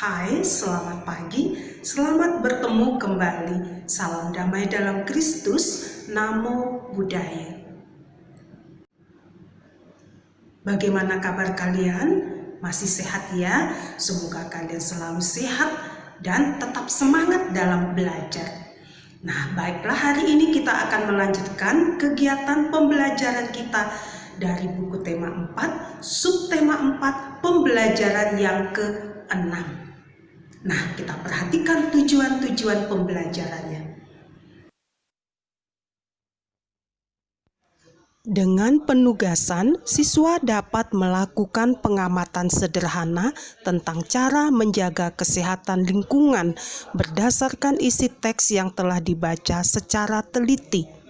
Hai, selamat pagi, selamat bertemu kembali. Salam damai dalam Kristus, Namo Buddhaya. Bagaimana kabar kalian? Masih sehat ya? Semoga kalian selalu sehat dan tetap semangat dalam belajar. Nah, baiklah, hari ini kita akan melanjutkan kegiatan pembelajaran kita dari buku tema 4, subtema 4, pembelajaran yang ke-6. Nah, kita perhatikan tujuan-tujuan pembelajarannya. Dengan penugasan, siswa dapat melakukan pengamatan sederhana tentang cara menjaga kesehatan lingkungan berdasarkan isi teks yang telah dibaca secara teliti.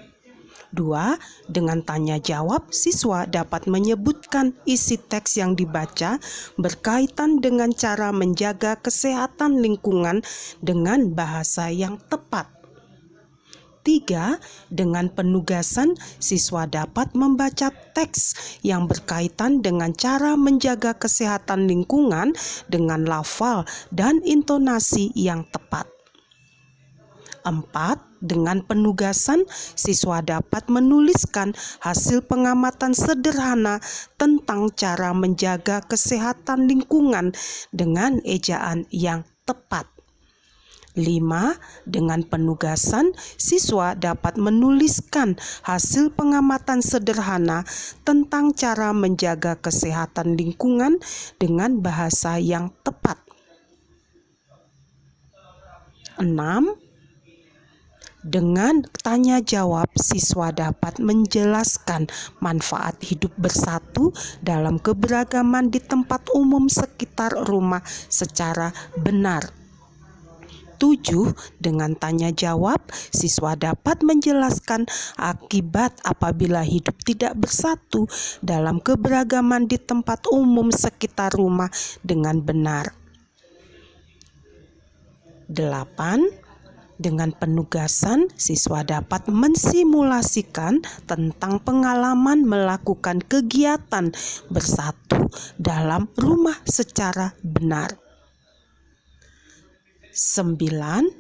2. Dengan tanya jawab, siswa dapat menyebutkan isi teks yang dibaca berkaitan dengan cara menjaga kesehatan lingkungan dengan bahasa yang tepat. 3. Dengan penugasan, siswa dapat membaca teks yang berkaitan dengan cara menjaga kesehatan lingkungan dengan lafal dan intonasi yang tepat. 4. Dengan penugasan, siswa dapat menuliskan hasil pengamatan sederhana tentang cara menjaga kesehatan lingkungan dengan ejaan yang tepat. 5. Dengan penugasan, siswa dapat menuliskan hasil pengamatan sederhana tentang cara menjaga kesehatan lingkungan dengan bahasa yang tepat. 6. Dengan tanya jawab, siswa dapat menjelaskan manfaat hidup bersatu dalam keberagaman di tempat umum sekitar rumah secara benar. 7. Dengan tanya jawab, siswa dapat menjelaskan akibat apabila hidup tidak bersatu dalam keberagaman di tempat umum sekitar rumah dengan benar. 8. Dengan penugasan, siswa dapat mensimulasikan tentang pengalaman melakukan kegiatan bersatu dalam rumah secara benar. 9.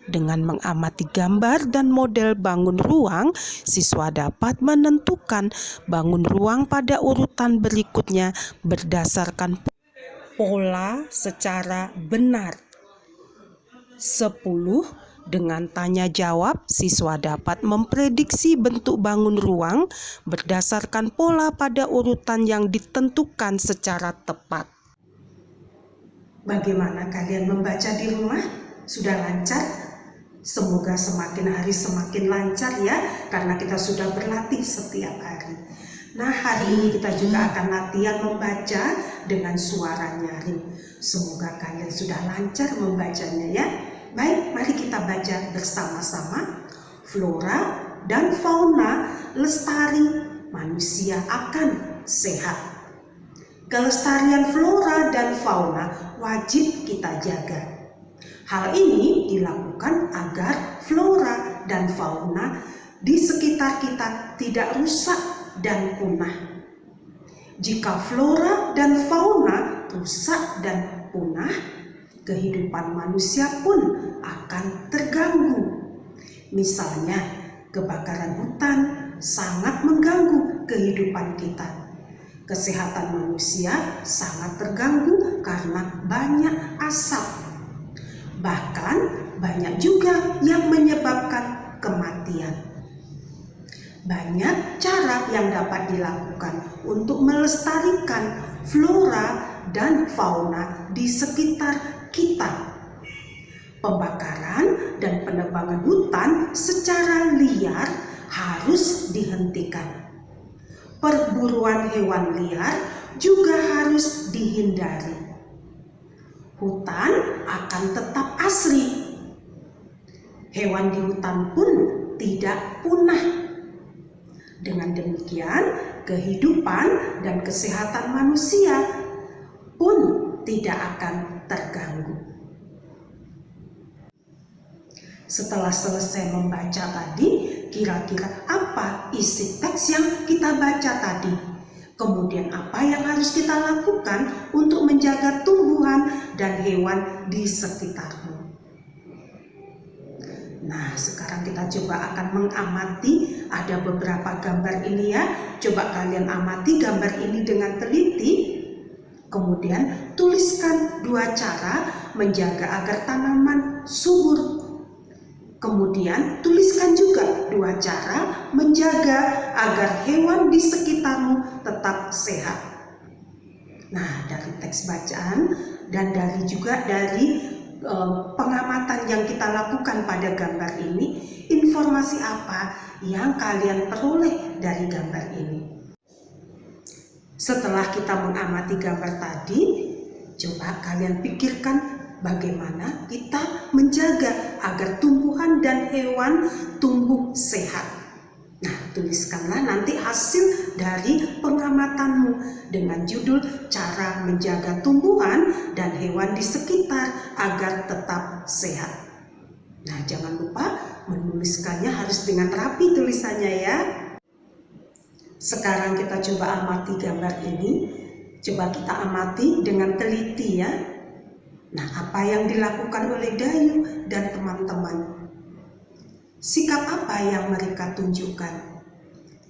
Dengan mengamati gambar dan model bangun ruang, siswa dapat menentukan bangun ruang pada urutan berikutnya berdasarkan pola secara benar. 10. Dengan tanya jawab, siswa dapat memprediksi bentuk bangun ruang berdasarkan pola pada urutan yang ditentukan secara tepat. Bagaimana kalian membaca di rumah? Sudah lancar? Semoga semakin hari semakin lancar ya, karena kita sudah berlatih setiap hari. Nah, hari ini kita juga akan latihan membaca dengan suara nyaring. Semoga kalian sudah lancar membacanya ya. Baik, mari kita baca bersama-sama. Flora dan fauna lestari, manusia akan sehat. Kelestarian flora dan fauna wajib kita jaga. Hal ini dilakukan agar flora dan fauna di sekitar kita tidak rusak dan punah. Jika flora dan fauna rusak dan punah, kehidupan manusia pun akan terganggu. Misalnya, kebakaran hutan sangat mengganggu kehidupan kita. Kesehatan manusia sangat terganggu karena banyak asap. Bahkan, banyak juga yang menyebabkan kematian. Banyak cara yang dapat dilakukan untuk melestarikan flora dan fauna di sekitar kita. Pembakaran dan penebangan hutan secara liar harus dihentikan. Perburuan hewan liar juga harus dihindari. Hutan akan tetap asri. Hewan di hutan pun tidak punah. Dengan demikian, kehidupan dan kesehatan manusia pun tidak akan terganggu. Setelah selesai membaca tadi, kira-kira apa isi teks yang kita baca tadi? Kemudian apa yang harus kita lakukan untuk menjaga tumbuhan dan hewan di sekitarmu. Nah, sekarang kita coba akan mengamati, ada beberapa gambar ini ya. Coba kalian amati gambar ini dengan teliti. Kemudian tuliskan 2 cara menjaga agar tanaman subur. Kemudian tuliskan juga 2 cara menjaga agar hewan di sekitarmu tetap sehat. Nah, dari teks bacaan dan dari pengamatan yang kita lakukan pada gambar ini, informasi apa yang kalian peroleh dari gambar ini? Setelah kita mengamati gambar tadi, coba kalian pikirkan bagaimana kita menjaga agar tumbuhan dan hewan tumbuh sehat. Nah, tuliskanlah nanti hasil dari pengamatanmu dengan judul cara menjaga tumbuhan dan hewan di sekitar agar tetap sehat. Nah, jangan lupa menuliskannya harus dengan rapi tulisannya ya. Sekarang kita coba amati gambar ini. Coba kita amati dengan teliti ya. Nah, apa yang dilakukan oleh Dayu dan teman-teman? Sikap apa yang mereka tunjukkan?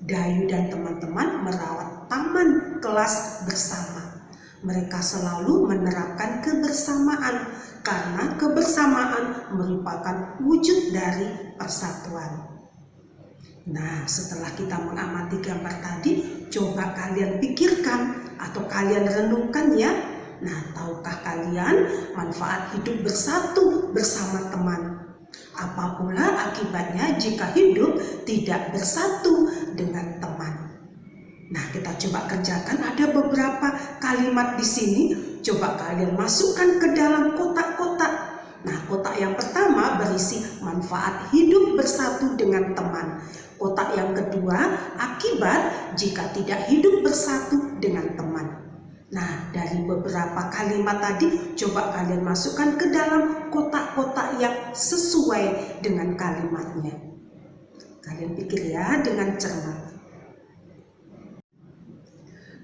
Dayu dan teman-teman merawat taman kelas bersama. Mereka selalu menerapkan kebersamaan karena kebersamaan merupakan wujud dari persatuan. Nah, setelah kita mengamati gambar tadi, coba kalian pikirkan atau kalian renungkan ya. Nah, tahukah kalian manfaat hidup bersatu bersama teman? Apa pula akibatnya jika hidup tidak bersatu dengan teman? Nah, kita coba kerjakan, ada beberapa kalimat di sini. Coba kalian masukkan ke dalam kotak-kotak. Nah, kotak yang pertama berisi manfaat hidup bersatu dengan teman. Kotak yang kedua, akibat jika tidak hidup bersatu dengan teman. Nah, dari beberapa kalimat tadi, coba kalian masukkan ke dalam kotak-kotak yang sesuai dengan kalimatnya. Kalian pikir ya dengan cermat.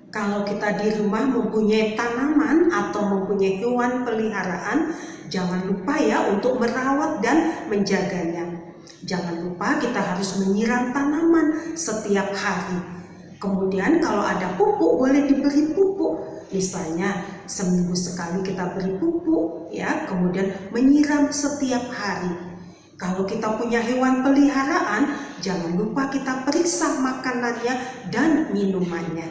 Kalau kita di rumah mempunyai tanaman atau mempunyai hewan peliharaan, jangan lupa ya untuk merawat dan menjaganya. Jangan lupa kita harus menyiram tanaman setiap hari. Kemudian kalau ada pupuk, boleh diberi pupuk. Misalnya seminggu sekali kita beri pupuk ya, kemudian menyiram setiap hari. Kalau kita punya hewan peliharaan, jangan lupa kita periksa makanannya dan minumannya.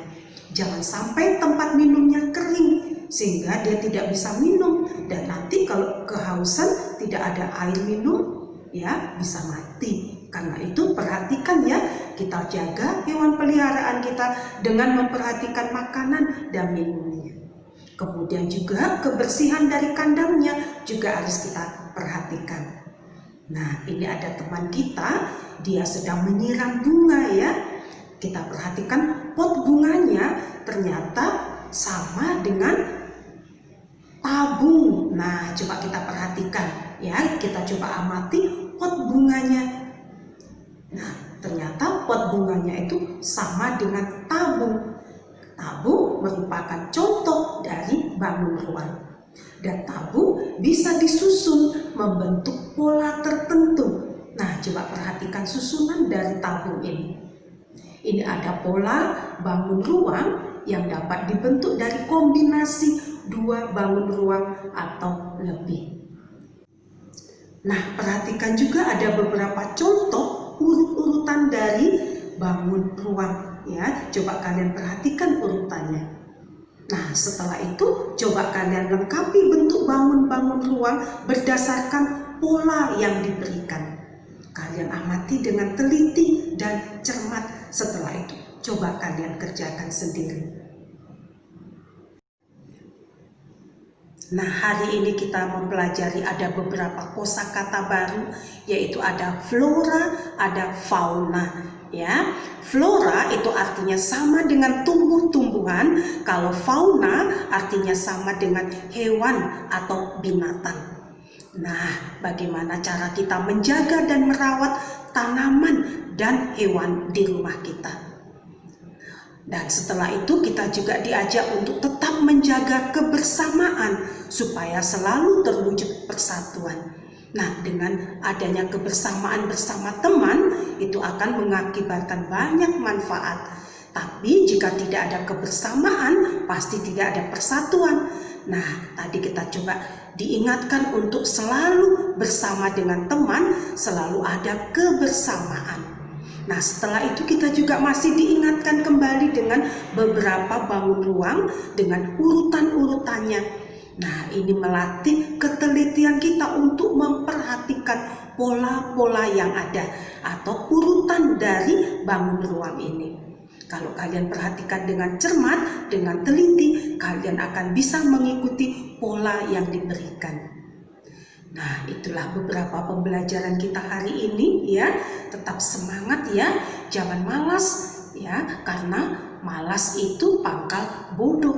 Jangan sampai tempat minumnya kering sehingga dia tidak bisa minum, dan nanti kalau kehausan tidak ada air minum ya bisa mati. Karena itu perhatikan ya, kita jaga hewan peliharaan kita dengan memperhatikan makanan dan minumnya. Kemudian juga kebersihan dari kandangnya juga harus kita perhatikan. Nah, ini ada teman kita, dia sedang menyiram bunga ya. Kita perhatikan pot bunganya ternyata sama dengan tabung. Nah, coba kita perhatikan ya, kita coba amati pot bunganya. Nah, ternyata pot bunganya itu sama dengan tabung. Tabung merupakan contoh dari bangun ruang. Dan tabung bisa disusun membentuk pola tertentu. Nah, coba perhatikan susunan dari tabung ini. Ini ada pola bangun ruang yang dapat dibentuk dari kombinasi 2 bangun ruang atau lebih. Nah, perhatikan juga ada beberapa contoh urut-urutan dari bangun ruang ya. Coba kalian perhatikan urutannya. Nah, setelah itu coba kalian lengkapi bentuk bangun-bangun ruang berdasarkan pola yang diberikan. Kalian amati dengan teliti dan cermat. Setelah itu coba kalian kerjakan sendiri. Nah, hari ini kita mempelajari ada beberapa kosakata baru, yaitu ada flora, ada fauna. Ya, flora itu artinya sama dengan tumbuh-tumbuhan, kalau fauna artinya sama dengan hewan atau binatang. Nah, bagaimana cara kita menjaga dan merawat tanaman dan hewan di rumah kita? Dan setelah itu kita juga diajak untuk tetap menjaga kebersamaan supaya selalu terwujud persatuan. Nah, dengan adanya kebersamaan bersama teman itu akan mengakibatkan banyak manfaat. Tapi jika tidak ada kebersamaan, pasti tidak ada persatuan. Nah, tadi kita coba diingatkan untuk selalu bersama dengan teman, selalu ada kebersamaan. Nah, setelah itu kita juga masih diingatkan kembali dengan beberapa bangun ruang dengan urutan-urutannya. Nah, ini melatih ketelitian kita untuk memperhatikan pola-pola yang ada atau urutan dari bangun ruang ini. Kalau kalian perhatikan dengan cermat, dengan teliti, kalian akan bisa mengikuti pola yang diberikan. Nah, itulah beberapa pembelajaran kita hari ini ya. Tetap semangat ya, jangan malas ya, karena malas itu pangkal bodoh,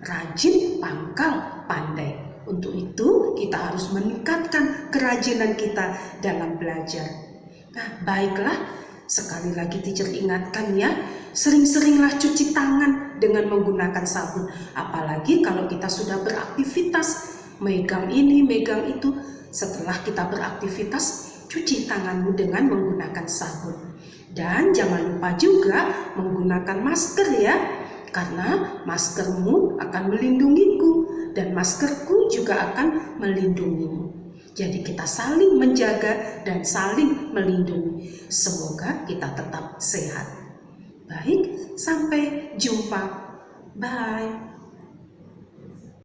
rajin pangkal pandai. Untuk itu kita harus meningkatkan kerajinan kita dalam belajar. Nah, baiklah, sekali lagi teacher ingatkan ya, sering-seringlah cuci tangan dengan menggunakan sabun. Apalagi kalau kita sudah beraktivitas, megang ini, megang itu. Setelah kita beraktivitas, cuci tanganmu dengan menggunakan sabun. Dan jangan lupa juga menggunakan masker ya, karena maskermu akan melindungiku dan maskerku juga akan melindungimu. Jadi kita saling menjaga dan saling melindungi. Semoga kita tetap sehat. Baik, sampai jumpa. Bye.